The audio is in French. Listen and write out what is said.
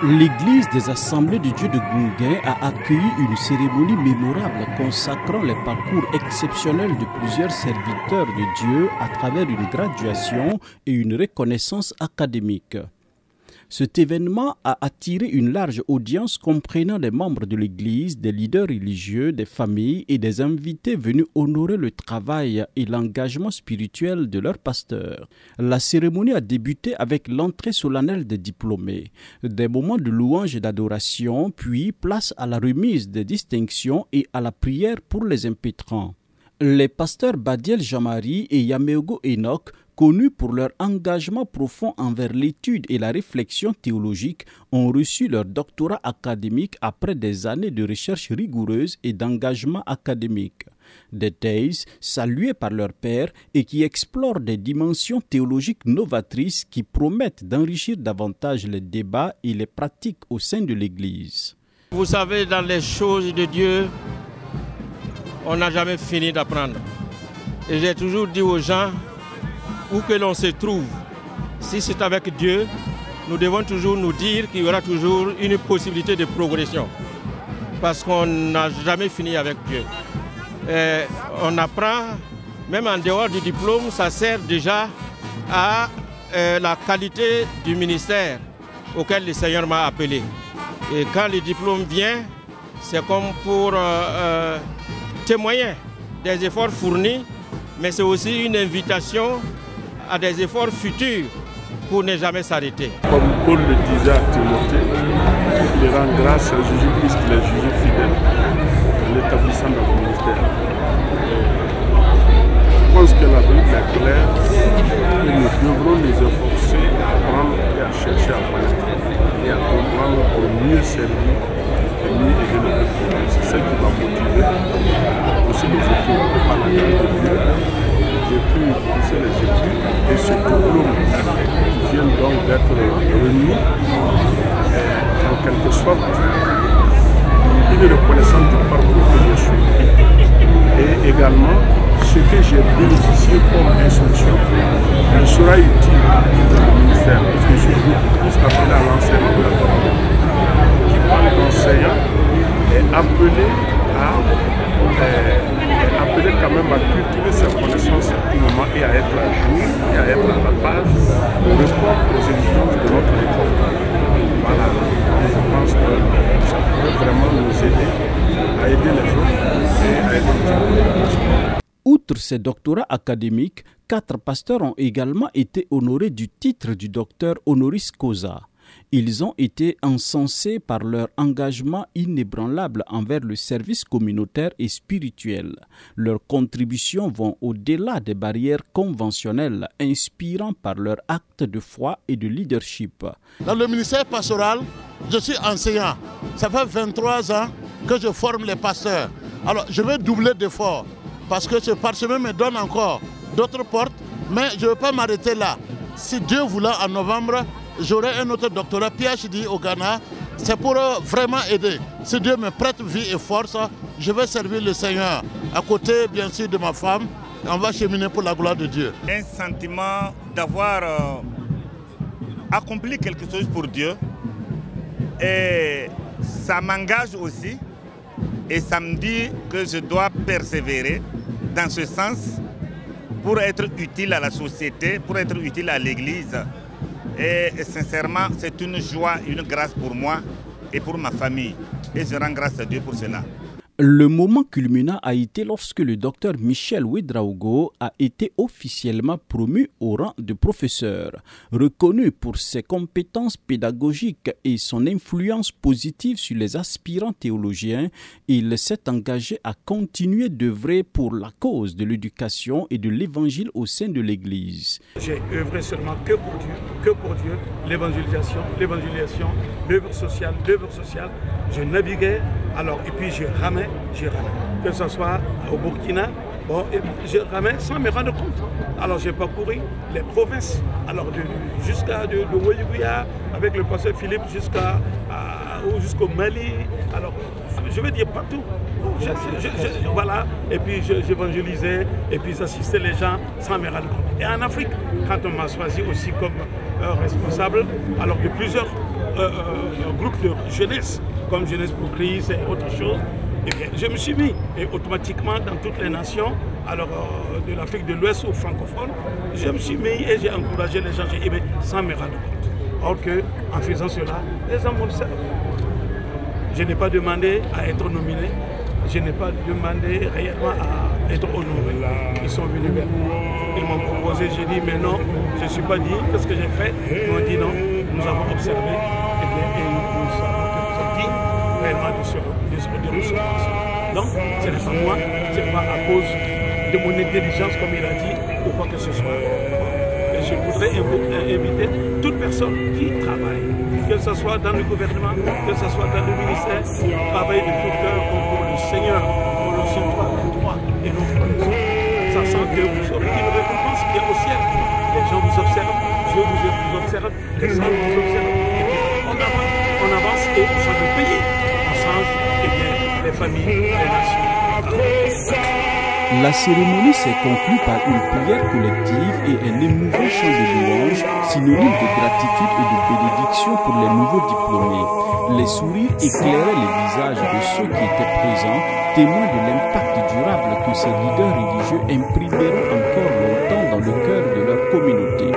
L'église des Assemblées de Dieu de Gounguin a accueilli une cérémonie mémorable consacrant les parcours exceptionnels de plusieurs serviteurs de Dieu à travers une graduation et une reconnaissance académique. Cet événement a attiré une large audience comprenant des membres de l'Église, des leaders religieux, des familles et des invités venus honorer le travail et l'engagement spirituel de leur pasteur. La cérémonie a débuté avec l'entrée solennelle des diplômés, des moments de louange et d'adoration, puis place à la remise des distinctions et à la prière pour les impétrants. Les pasteurs Badiel Jamari et Yameogo Enoch, connus pour leur engagement profond envers l'étude et la réflexion théologique, ont reçu leur doctorat académique après des années de recherche rigoureuse et d'engagement académique. Des thèses saluées par leur père et qui explorent des dimensions théologiques novatrices qui promettent d'enrichir davantage les débats et les pratiques au sein de l'Église. Vous savez, dans les choses de Dieu, on n'a jamais fini d'apprendre. Et j'ai toujours dit aux gens, où que l'on se trouve, si c'est avec Dieu, nous devons toujours nous dire qu'il y aura toujours une possibilité de progression. Parce qu'on n'a jamais fini avec Dieu. Et on apprend, même en dehors du diplôme, ça sert déjà à la qualité du ministère auquel le Seigneur m'a appelé. Et quand le diplôme vient, c'est comme pour témoigner des efforts fournis, mais c'est aussi une invitation à des efforts futurs pour ne jamais s'arrêter. Comme Paul le disait à Timothée, il rend grâce à Jésus puisqu'il est jugé fidèle en l'établissant dans le ministère. Je pense que la Bible est claire et nous devrons nous efforcer à apprendre et à chercher à connaître et à comprendre pour mieux servir et mieux aider le peuple. C'est ça qui va motiver aussi les études par la grâce de Dieu. J'ai pu pousser les études et ce diplôme qui vient donc d'être remis en quelque sorte une reconnaissance du parcours que j'ai suivi et également ce que j'ai bénéficié comme instruction me sera utile dans le ministère parce que je suis beaucoup plus appelé à l'enseignement de la parole qui parle d'enseignant est appelé quand même à cultiver ses connaissances à tout moment et à être à jour et à être à la page pour répondre aux exigences de notre époque. Voilà, je pense que ça pourrait vraiment nous aider à aider les autres et à aider les autres. Outre ces doctorats académiques, 4 pasteurs ont également été honorés du titre du docteur honoris causa. Ils ont été encensés par leur engagement inébranlable envers le service communautaire et spirituel. Leurs contributions vont au-delà des barrières conventionnelles, inspirant par leur acte de foi et de leadership. Dans le ministère pastoral, je suis enseignant. Ça fait 23 ans que je forme les pasteurs. Alors, je vais doubler d'efforts parce que ce parchemin me donne encore d'autres portes, mais je ne vais pas m'arrêter là. Si Dieu voulait, en novembre, j'aurai un autre doctorat PhD au Ghana. C'est pour vraiment aider. Si Dieu me prête vie et force, je vais servir le Seigneur. À côté, bien sûr, de ma femme, on va cheminer pour la gloire de Dieu. Un sentiment d'avoir accompli quelque chose pour Dieu. Et ça m'engage aussi. Et ça me dit que je dois persévérer dans ce sens pour être utile à la société, pour être utile à l'Église. Et sincèrement, c'est une joie, une grâce pour moi et pour ma famille. Et je rends grâce à Dieu pour cela. Le moment culminant a été lorsque le docteur Michel Ouedraogo a été officiellement promu au rang de professeur. Reconnu pour ses compétences pédagogiques et son influence positive sur les aspirants théologiens, il s'est engagé à continuer d'œuvrer pour la cause de l'éducation et de l'évangile au sein de l'Église. J'ai œuvré seulement que pour Dieu, l'évangélisation, l'œuvre sociale. Je naviguais, alors, et puis je ramais, que ce soit au Burkina, bon, je ramais sans me rendre compte. Alors j'ai parcouru les provinces, alors jusqu'à de Ouéouia, avec le pasteur Philippe jusqu'au Mali, alors je veux dire partout. Voilà, et puis j'évangélisais, et puis j'assistais les gens sans me rendre compte. Et en Afrique, quand on m'a choisi aussi comme responsable alors de plusieurs groupes de jeunesse, comme Jeunesse pour Christ et autres choses. Eh bien, je me suis mis automatiquement dans toutes les nations, alors de l'Afrique de l'Ouest ou francophone, je me suis mis et j'ai encouragé les gens, j'ai dit, mais sans me rendre compte. Or que, en faisant cela, les gens m'observent. Je n'ai pas demandé à être nominé, je n'ai pas demandé réellement à être honoré. Ils sont venus vers moi, ils m'ont proposé, j'ai dit, mais non, je ne suis pas dit, qu'est-ce que j'ai fait? Ils m'ont dit non, nous avons observé, et bien, et nous savons que nous sommes dignes réellement de recevoir ça. Donc, ce n'est pas moi, ce n'est pas à cause de mon intelligence, comme il a dit, ou quoi que ce soit. Et je voudrais inviter toute personne qui travaille, que ce soit dans le gouvernement, que ce soit dans le ministère, travaille de tout cœur pour le Seigneur, pour le Seigneur, les droits et non pour les autres. Sachant que vous aurez une récompense qui est au ciel. Les gens vous observent, Dieu vous observe, les gens vous observent, et puis on avance et on change de pays. On change, et bien, les familles, les nations. La cérémonie s'est conclue par une prière collective et un émouvant chant de louange, synonyme de gratitude et de bénédiction pour les nouveaux diplômés. Les sourires éclairaient les visages de ceux qui étaient présents, témoins de l'impact durable que ces leaders religieux imprimeront encore longtemps dans le cœur de leur communauté.